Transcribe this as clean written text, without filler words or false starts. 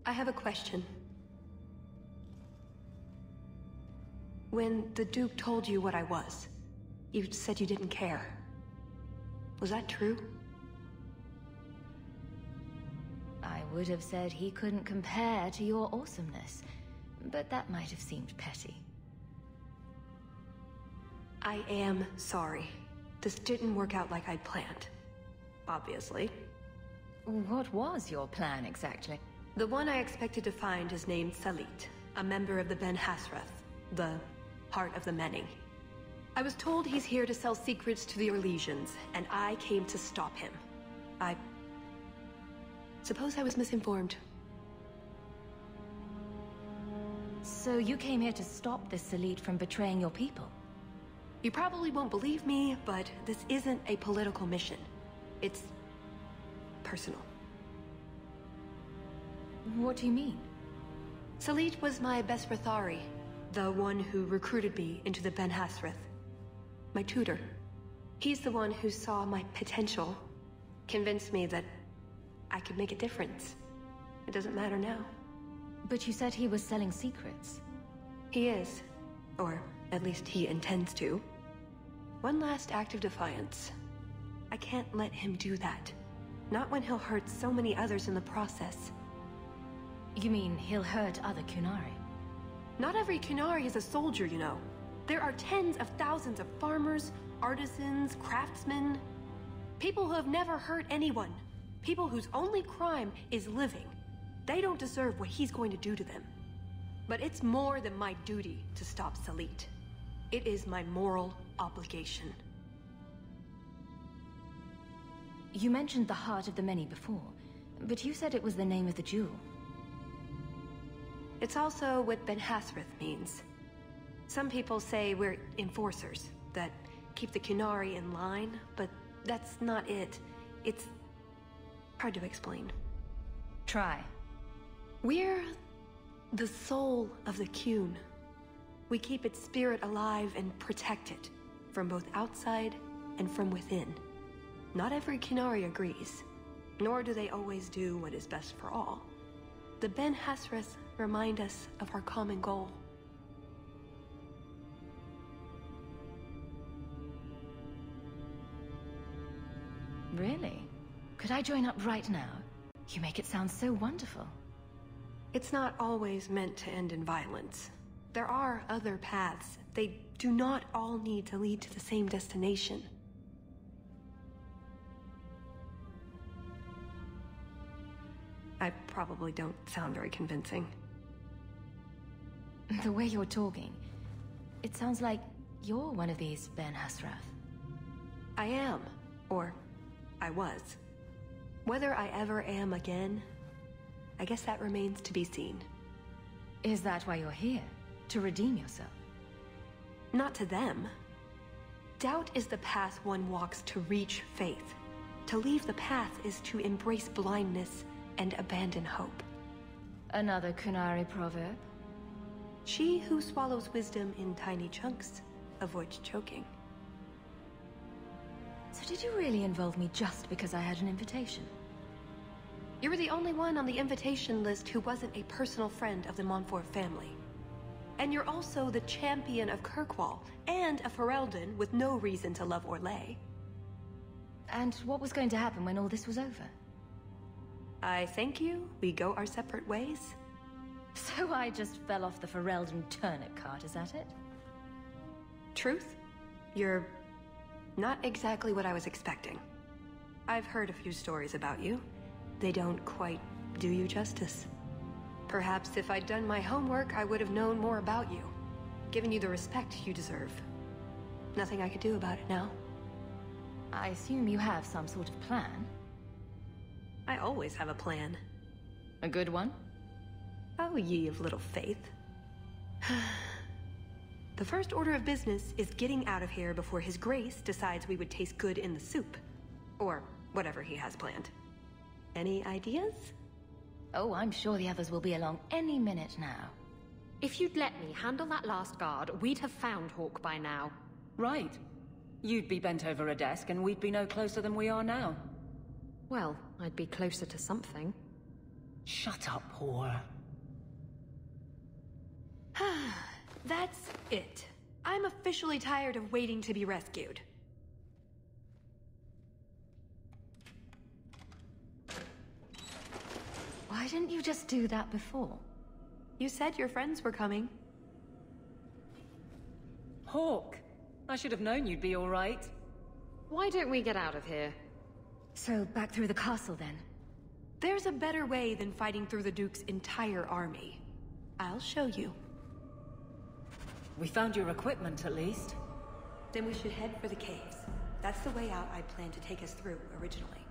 I have a question. When the Duke told you what I was, you said you didn't care. Was that true? I would have said he couldn't compare to your awesomeness, but that might have seemed petty. I am sorry. This didn't work out like I'd planned. Obviously. What was your plan exactly? The one I expected to find is named Salit, a member of the Ben Hasrath, the Heart of the Many. I was told he's here to sell secrets to the Orlesians, and I came to stop him. I suppose I was misinformed. So you came here to stop this Salit from betraying your people? You probably won't believe me, but this isn't a political mission. It's personal. What do you mean? Salit was my best Rathari, the one who recruited me into the Ben Hasrath. My tutor. He's the one who saw my potential, convinced me that I could make a difference. It doesn't matter now. But you said he was selling secrets. He is. Or at least he intends to. One last act of defiance. I can't let him do that. Not when he'll hurt so many others in the process. You mean he'll hurt other Qunari? Not every Qunari is a soldier, you know. There are tens of thousands of farmers, artisans, craftsmen. People who have never hurt anyone. People whose only crime is living. They don't deserve what he's going to do to them. But it's more than my duty to stop Salit. It is my moral obligation. You mentioned the Heart of the Many before, but you said it was the name of the jewel. It's also what Ben Hasrath means. Some people say we're enforcers, that keep the Qunari in line, but that's not it. It's hard to explain. Try. We're the soul of the Qun. We keep its spirit alive and protect it, from both outside and from within. Not every Qunari agrees, nor do they always do what is best for all. The Ben Hasrath remind us of our common goal. Really? Could I join up right now? You make it sound so wonderful. It's not always meant to end in violence. There are other paths. They do not all need to lead to the same destination. I probably don't sound very convincing. The way you're talking, it sounds like you're one of these Ben Hasrath. I am, or I was. Whether I ever am again, I guess that remains to be seen. Is that why you're here? To redeem yourself? Not to them. Doubt is the path one walks to reach faith. To leave the path is to embrace blindness and abandon hope. Another Qunari proverb? She who swallows wisdom in tiny chunks avoids choking. So did you really involve me just because I had an invitation? You were the only one on the invitation list who wasn't a personal friend of the Montfort family. And you're also the champion of Kirkwall, and a Ferelden with no reason to love Orlais. And what was going to happen when all this was over? I thank you, we go our separate ways. So I just fell off the Ferelden turnip cart, is that it? Truth? You're not exactly what I was expecting. I've heard a few stories about you. They don't quite do you justice. Perhaps if I'd done my homework, I would have known more about you, given you the respect you deserve. Nothing I could do about it now. I assume you have some sort of plan? I always have a plan. A good one? Oh, ye of little faith. The first order of business is getting out of here before His Grace decides we would taste good in the soup. Or whatever he has planned. Any ideas? Oh, I'm sure the others will be along any minute now. If you'd let me handle that last guard, we'd have found Hawke by now. Right. You'd be bent over a desk and we'd be no closer than we are now. Well, I'd be closer to something. Shut up, whore. That's it. I'm officially tired of waiting to be rescued. Why didn't you just do that before? You said your friends were coming. Hawke, I should have known you'd be all right. Why don't we get out of here? So, back through the castle then? There's a better way than fighting through the Duke's entire army. I'll show you. We found your equipment, at least. Then we should head for the caves. That's the way out I planned to take us through originally.